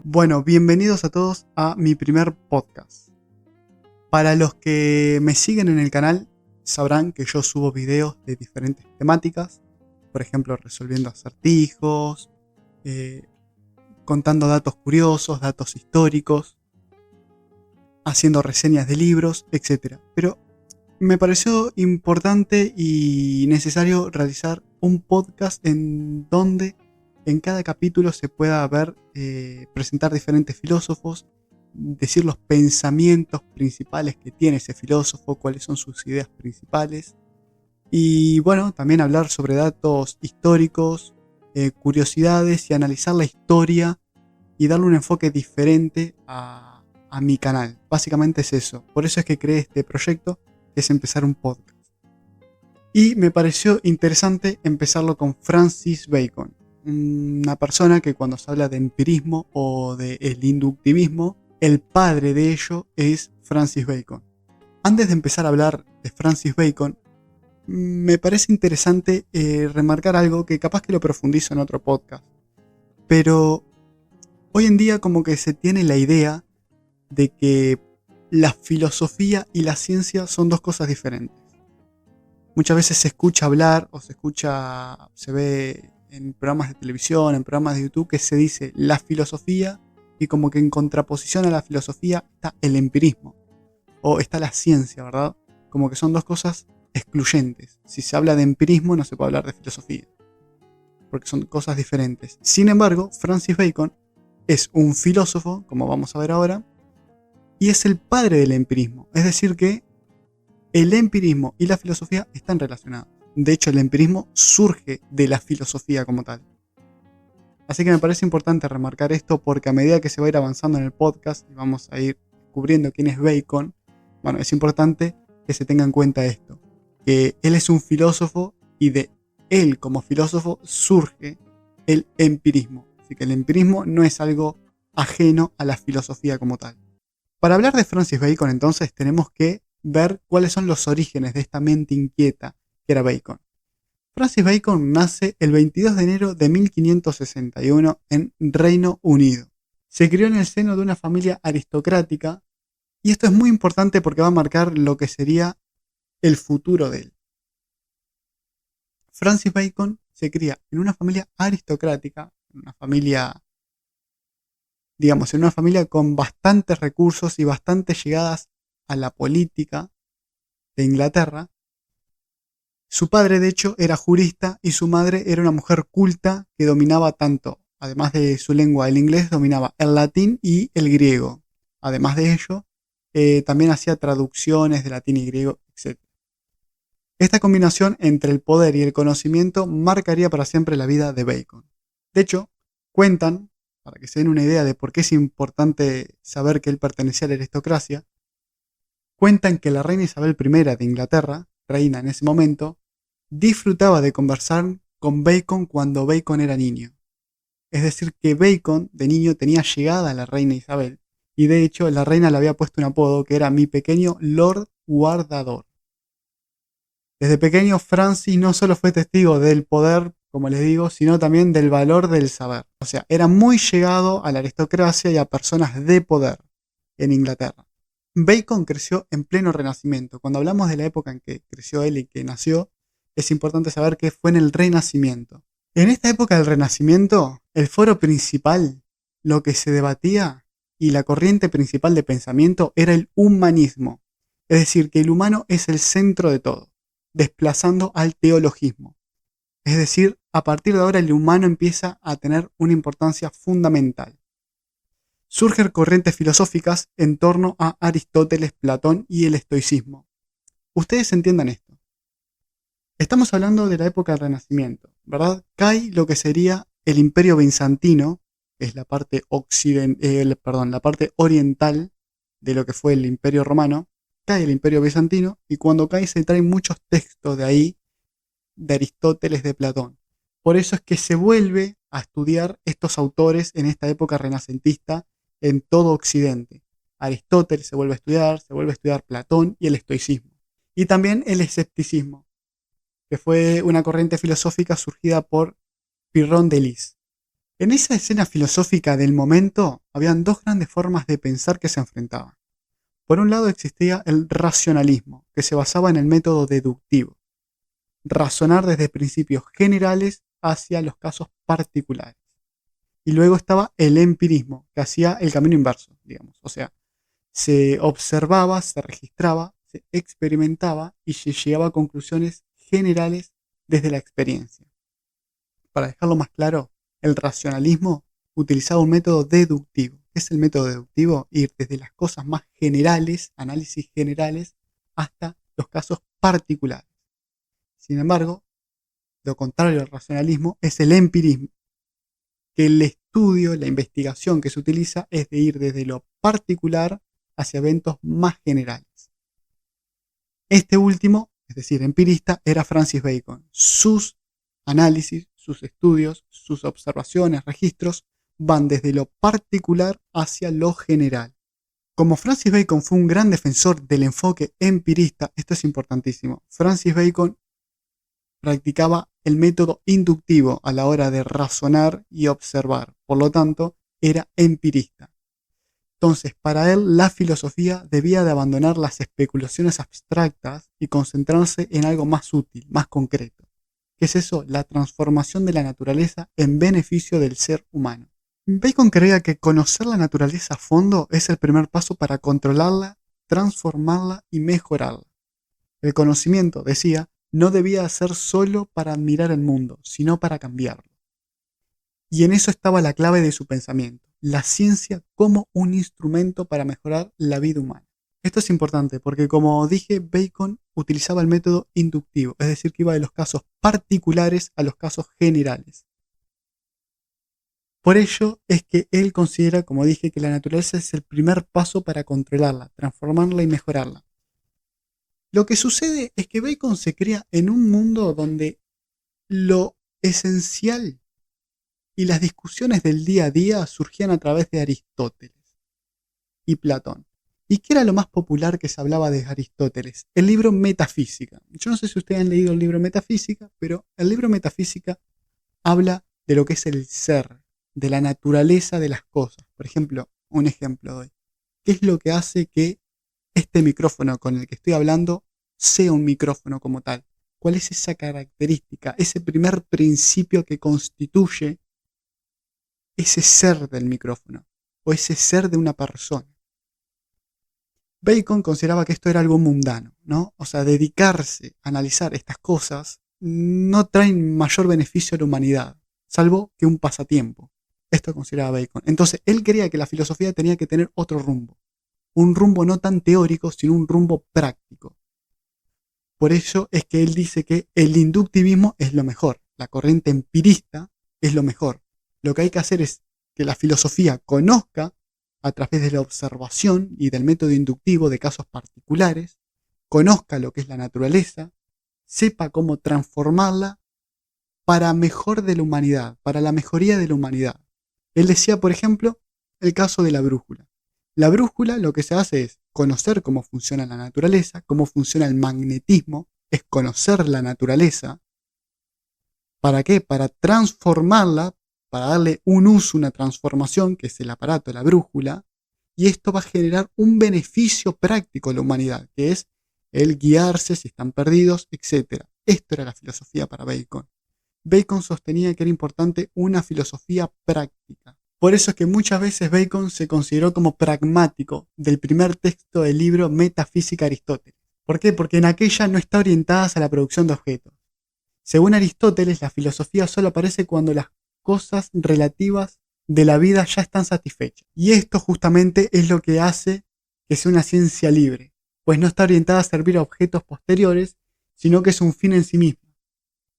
Bueno, bienvenidos a todos a mi primer podcast. Para los que me siguen en el canal, sabrán que yo subo videos de diferentes temáticas, por ejemplo, resolviendo acertijos, contando datos curiosos, datos históricos, haciendo reseñas de libros, etc. Pero me pareció importante y necesario realizar un podcast en donde en cada capítulo se pueda presentar diferentes filósofos, decir los pensamientos principales que tiene ese filósofo, cuáles son sus ideas principales. Y bueno, también hablar sobre datos históricos, curiosidades y analizar la historia y darle un enfoque diferente a mi canal. Básicamente es eso. Por eso es que creé este proyecto, que es empezar un podcast. Y me pareció interesante empezarlo con Francis Bacon, una persona que cuando se habla de empirismo o del inductivismo, el padre de ello es Francis Bacon. Antes de empezar a hablar de Francis Bacon, me parece interesante remarcar algo que capaz que lo profundizo en otro podcast. Pero hoy en día como que se tiene la idea de que la filosofía y la ciencia son dos cosas diferentes. Muchas veces se escucha hablar o se ve en programas de televisión, en programas de YouTube, que se dice la filosofía y como que en contraposición a la filosofía está el empirismo o está la ciencia, ¿verdad? Como que son dos cosas excluyentes. Si se habla de empirismo no se puede hablar de filosofía, porque son cosas diferentes. Sin embargo, Francis Bacon es un filósofo, como vamos a ver ahora, y es el padre del empirismo. Es decir que el empirismo y la filosofía están relacionados. De hecho, el empirismo surge de la filosofía como tal. Así que me parece importante remarcar esto porque a medida que se va a ir avanzando en el podcast y vamos a ir descubriendo quién es Bacon, bueno, es importante que se tenga en cuenta esto, que él es un filósofo y de él como filósofo surge el empirismo. Así que el empirismo no es algo ajeno a la filosofía como tal. Para hablar de Francis Bacon entonces tenemos que ver cuáles son los orígenes de esta mente inquieta que era Bacon. Francis Bacon nace el 22 de enero de 1561 en Reino Unido. Se crió en el seno de una familia aristocrática y esto es muy importante porque va a marcar lo que sería el futuro de él. Francis Bacon se cría en una familia aristocrática, en una familia con bastantes recursos y bastantes llegadas a la política de Inglaterra. Su padre, de hecho, era jurista y su madre era una mujer culta que dominaba tanto, además de su lengua, el inglés, dominaba el latín y el griego. Además de ello, también hacía traducciones de latín y griego, etc. Esta combinación entre el poder y el conocimiento marcaría para siempre la vida de Bacon. De hecho, cuentan, para que se den una idea de por qué es importante saber que él pertenecía a la aristocracia, cuentan que la reina Isabel I de Inglaterra, reina en ese momento, disfrutaba de conversar con Bacon cuando Bacon era niño. Es decir, que Bacon de niño tenía llegada a la reina Isabel, y de hecho la reina le había puesto un apodo que era mi pequeño Lord Guardador. Desde pequeño Francis no solo fue testigo del poder, como les digo, sino también del valor del saber. O sea, era muy llegado a la aristocracia y a personas de poder en Inglaterra. Bacon creció en pleno Renacimiento. Cuando hablamos de la época en que creció él y que nació, es importante saber que fue en el Renacimiento. En esta época del Renacimiento, el foro principal, lo que se debatía y la corriente principal de pensamiento era el humanismo. Es decir, que el humano es el centro de todo, desplazando al teologismo. Es decir, a partir de ahora el humano empieza a tener una importancia fundamental. Surgen corrientes filosóficas en torno a Aristóteles, Platón y el estoicismo. Ustedes entiendan esto. Estamos hablando de la época del Renacimiento, ¿verdad? Cae lo que sería el Imperio Bizantino, que es la parte oriental de lo que fue el Imperio Romano. Cae el Imperio Bizantino y cuando cae se traen muchos textos de ahí, de Aristóteles, de Platón. Por eso es que se vuelve a estudiar estos autores en esta época renacentista en todo Occidente. Aristóteles se vuelve a estudiar Platón y el estoicismo. Y también el escepticismo, que fue una corriente filosófica surgida por Pirrón de Lis. En esa escena filosófica del momento, habían dos grandes formas de pensar que se enfrentaban. Por un lado existía el racionalismo, que se basaba en el método deductivo, razonar desde principios generales hacia los casos particulares. Y luego estaba el empirismo, que hacía el camino inverso, digamos. O sea, se observaba, se registraba, se experimentaba y se llegaba a conclusiones generales desde la experiencia. Para dejarlo más claro, el racionalismo utilizaba un método deductivo. ¿Qué es el método deductivo? Ir desde las cosas más generales, análisis generales, hasta los casos particulares. Sin embargo, lo contrario al racionalismo es el empirismo, que el estudio, la investigación que se utiliza es de ir desde lo particular hacia eventos más generales. Este último, es decir, empirista, era Francis Bacon. Sus análisis, sus estudios, sus observaciones, registros, van desde lo particular hacia lo general. Como Francis Bacon fue un gran defensor del enfoque empirista, esto es importantísimo. Francis Bacon practicaba el método inductivo a la hora de razonar y observar. Por lo tanto, era empirista. Entonces, para él, la filosofía debía de abandonar las especulaciones abstractas y concentrarse en algo más útil, más concreto. ¿Qué es eso? La transformación de la naturaleza en beneficio del ser humano. Bacon creía que conocer la naturaleza a fondo es el primer paso para controlarla, transformarla y mejorarla. El conocimiento, decía, no debía ser solo para admirar el mundo, sino para cambiarlo. Y en eso estaba la clave de su pensamiento, la ciencia como un instrumento para mejorar la vida humana. Esto es importante porque, como dije, Bacon utilizaba el método inductivo, es decir, que iba de los casos particulares a los casos generales. Por ello es que él considera, como dije, que la naturaleza es el primer paso para controlarla, transformarla y mejorarla. Lo que sucede es que Bacon se cría en un mundo donde lo esencial y las discusiones del día a día surgían a través de Aristóteles y Platón. ¿Y qué era lo más popular que se hablaba de Aristóteles? El libro Metafísica. Yo no sé si ustedes han leído el libro Metafísica, pero el libro Metafísica habla de lo que es el ser, de la naturaleza de las cosas. Por ejemplo, un ejemplo doy. ¿Qué es lo que hace que este micrófono con el que estoy hablando sea un micrófono como tal? ¿Cuál es esa característica, ese primer principio que constituye ese ser del micrófono o ese ser de una persona? Bacon consideraba que esto era algo mundano, ¿no? O sea, dedicarse a analizar estas cosas no traen mayor beneficio a la humanidad, salvo que un pasatiempo. Esto consideraba Bacon. Entonces, él creía que la filosofía tenía que tener otro rumbo. Un rumbo no tan teórico, sino un rumbo práctico. Por ello es que él dice que el inductivismo es lo mejor, la corriente empirista es lo mejor. Lo que hay que hacer es que la filosofía conozca a través de la observación y del método inductivo de casos particulares, conozca lo que es la naturaleza, sepa cómo transformarla para mejor de la humanidad, para la mejoría de la humanidad. Él decía, por ejemplo, el caso de la brújula. La brújula lo que se hace es conocer cómo funciona la naturaleza, cómo funciona el magnetismo, es conocer la naturaleza. ¿Para qué? Para transformarla, para darle un uso, una transformación, que es el aparato, la brújula, y esto va a generar un beneficio práctico a la humanidad, que es el guiarse si están perdidos, etc. Esto era la filosofía para Bacon. Bacon sostenía que era importante una filosofía práctica. Por eso es que muchas veces Bacon se consideró como pragmático del primer texto del libro Metafísica Aristóteles. ¿Por qué? Porque en aquella no está orientada a la producción de objetos. Según Aristóteles, la filosofía solo aparece cuando las cosas relativas de la vida ya están satisfechas. Y esto justamente es lo que hace que sea una ciencia libre, pues no está orientada a servir a objetos posteriores, sino que es un fin en sí mismo.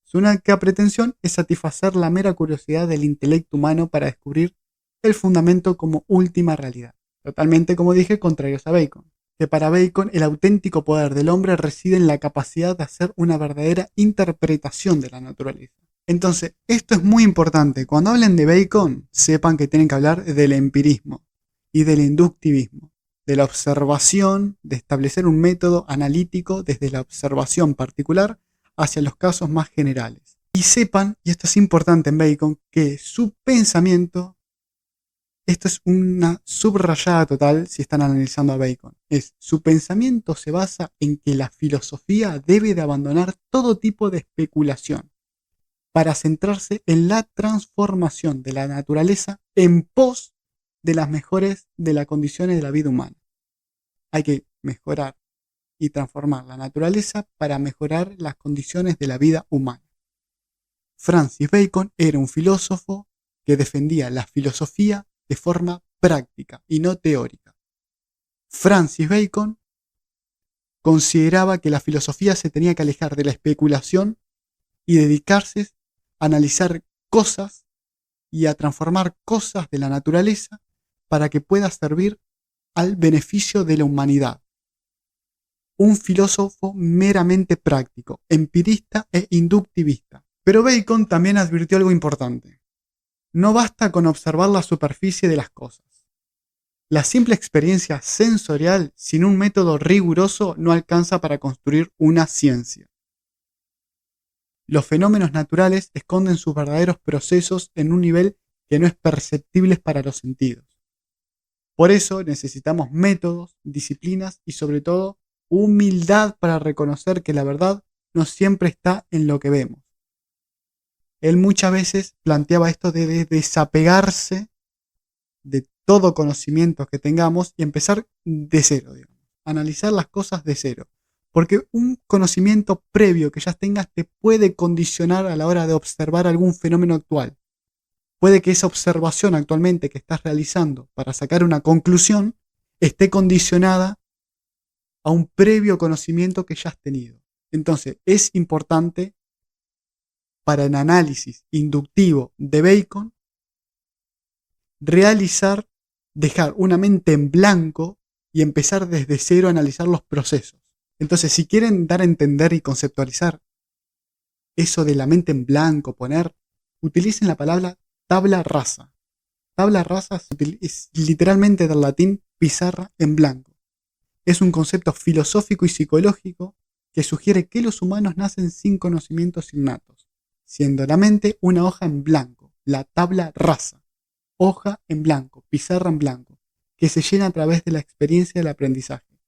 Su única pretensión es satisfacer la mera curiosidad del intelecto humano para descubrir el fundamento como última realidad. Totalmente, como dije, contrarios a Bacon, que para Bacon el auténtico poder del hombre reside en la capacidad de hacer una verdadera interpretación de la naturaleza. Entonces, esto es muy importante. Cuando hablen de Bacon, sepan que tienen que hablar del empirismo y del inductivismo, de la observación, de establecer un método analítico desde la observación particular hacia los casos más generales. Y sepan, y esto es importante en Bacon, que su pensamiento, esto es una subrayada total si están analizando a Bacon, su pensamiento se basa en que la filosofía debe de abandonar todo tipo de especulación para centrarse en la transformación de la naturaleza en pos de las mejores de las condiciones de la vida humana. Hay que mejorar y transformar la naturaleza para mejorar las condiciones de la vida humana. Francis Bacon era un filósofo que defendía la filosofía de forma práctica y no teórica. Francis Bacon consideraba que la filosofía se tenía que alejar de la especulación y dedicarse a analizar cosas y a transformar cosas de la naturaleza para que pueda servir al beneficio de la humanidad. Un filósofo meramente práctico, empirista e inductivista. Pero Bacon también advirtió algo importante. No basta con observar la superficie de las cosas. La simple experiencia sensorial sin un método riguroso no alcanza para construir una ciencia. Los fenómenos naturales esconden sus verdaderos procesos en un nivel que no es perceptible para los sentidos. Por eso necesitamos métodos, disciplinas y sobre todo humildad para reconocer que la verdad no siempre está en lo que vemos. Él muchas veces planteaba esto de desapegarse de todo conocimiento que tengamos y empezar de cero, digamos, analizar las cosas de cero. Porque un conocimiento previo que ya tengas te puede condicionar a la hora de observar algún fenómeno actual. Puede que esa observación actualmente que estás realizando para sacar una conclusión esté condicionada a un previo conocimiento que ya has tenido. Entonces, es importante para el análisis inductivo de Bacon dejar una mente en blanco y empezar desde cero a analizar los procesos. Entonces, si quieren dar a entender y conceptualizar eso de la mente en blanco, utilicen la palabra tabla rasa. Tabla rasa es literalmente del latín pizarra en blanco. Es un concepto filosófico y psicológico que sugiere que los humanos nacen sin conocimientos innatos, siendo la mente una hoja en blanco, la tabla rasa. Hoja en blanco, pizarra en blanco, que se llena a través de la experiencia del aprendizaje.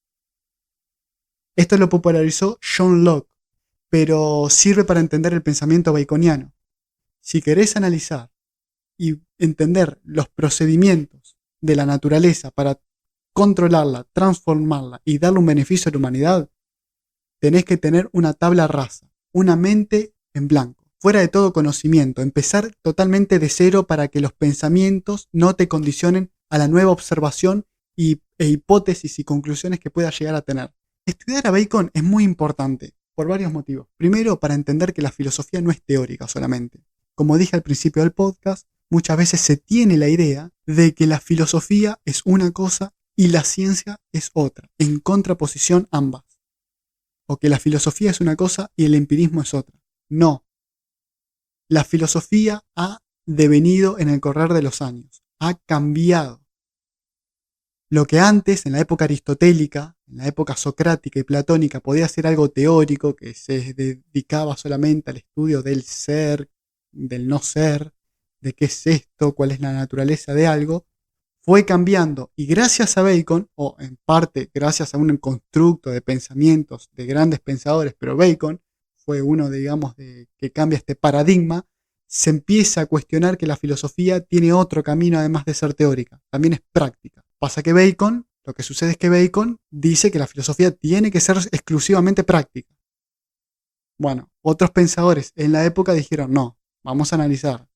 Esto lo popularizó John Locke, pero sirve para entender el pensamiento baconiano. Si querés analizar y entender los procedimientos de la naturaleza para controlarla, transformarla y darle un beneficio a la humanidad, tenés que tener una tabla rasa, una mente en blanco, fuera de todo conocimiento, empezar totalmente de cero para que los pensamientos no te condicionen a la nueva observación e hipótesis y conclusiones que puedas llegar a tener. Estudiar a Bacon es muy importante por varios motivos. Primero, para entender que la filosofía no es teórica solamente. Como dije al principio del podcast, muchas veces se tiene la idea de que la filosofía es una cosa y la ciencia es otra, en contraposición ambas. O que la filosofía es una cosa y el empirismo es otra. No. La filosofía ha devenido en el correr de los años, ha cambiado. Lo que antes, en la época aristotélica, en la época socrática y platónica, podía ser algo teórico, que se dedicaba solamente al estudio del ser, del no ser, de qué es esto, cuál es la naturaleza de algo, fue cambiando y gracias a Bacon, o en parte gracias a un constructo de pensamientos de grandes pensadores, pero Bacon fue uno, digamos, que cambia este paradigma, se empieza a cuestionar que la filosofía tiene otro camino además de ser teórica, también es práctica. Pasa que lo que sucede es que Bacon dice que la filosofía tiene que ser exclusivamente práctica. Bueno, otros pensadores en la época dijeron, no, vamos a analizar.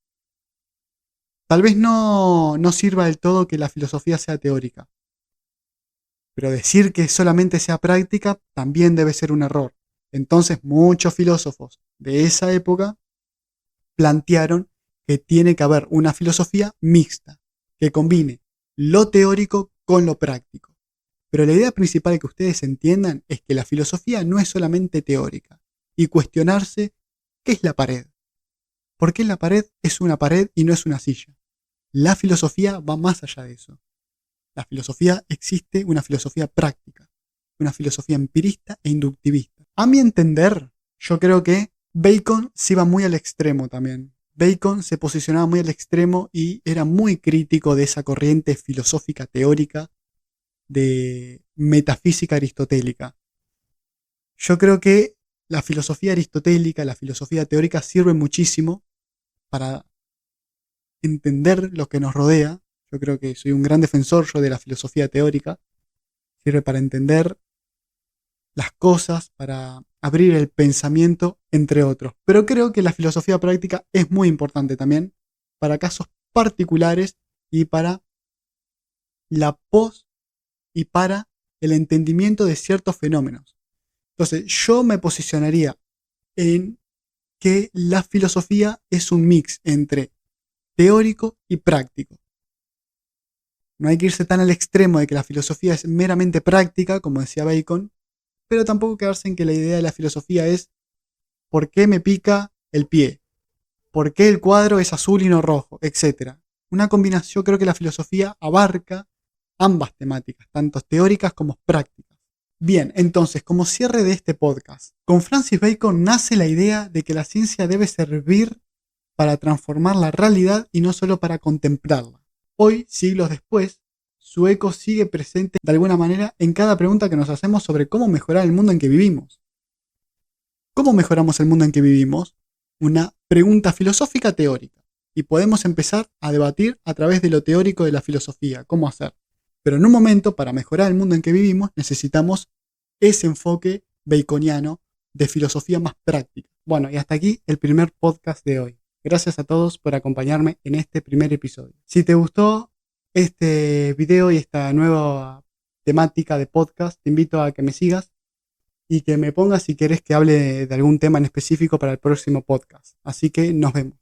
Tal vez no sirva del todo que la filosofía sea teórica, pero decir que solamente sea práctica también debe ser un error. Entonces muchos filósofos de esa época plantearon que tiene que haber una filosofía mixta, que combine lo teórico con lo práctico. Pero la idea principal que ustedes entiendan es que la filosofía no es solamente teórica, y cuestionarse ¿qué es la pared? ¿Por qué la pared es una pared y no es una silla? La filosofía va más allá de eso. La filosofía existe una filosofía práctica, una filosofía empirista e inductivista. A mi entender, yo creo que Bacon se iba muy al extremo también. Bacon se posicionaba muy al extremo y era muy crítico de esa corriente filosófica teórica de metafísica aristotélica. Yo creo que la filosofía aristotélica, la filosofía teórica sirve muchísimo para entender lo que nos rodea. Yo creo que soy un gran defensor yo de la filosofía teórica. Sirve para entender las cosas, para abrir el pensamiento, entre otros. Pero creo que la filosofía práctica es muy importante también para casos particulares y para la pos y para el entendimiento de ciertos fenómenos. Entonces, yo me posicionaría en que la filosofía es un mix entre teórico y práctico. No hay que irse tan al extremo de que la filosofía es meramente práctica, como decía Bacon, pero tampoco quedarse en que la idea de la filosofía es ¿por qué me pica el pie? ¿Por qué el cuadro es azul y no rojo? Etcétera. Una combinación, yo creo que la filosofía abarca ambas temáticas, tanto teóricas como prácticas. Bien, entonces, como cierre de este podcast, con Francis Bacon nace la idea de que la ciencia debe servir para transformar la realidad y no solo para contemplarla. Hoy, siglos después, su eco sigue presente de alguna manera en cada pregunta que nos hacemos sobre cómo mejorar el mundo en que vivimos. ¿Cómo mejoramos el mundo en que vivimos? Una pregunta filosófica teórica. Y podemos empezar a debatir a través de lo teórico de la filosofía, cómo hacer. Pero en un momento, para mejorar el mundo en que vivimos, necesitamos ese enfoque baconiano de filosofía más práctica. Bueno, y hasta aquí el primer podcast de hoy. Gracias a todos por acompañarme en este primer episodio. Si te gustó este video y esta nueva temática de podcast, te invito a que me sigas y que me pongas si quieres que hable de algún tema en específico para el próximo podcast. Así que nos vemos.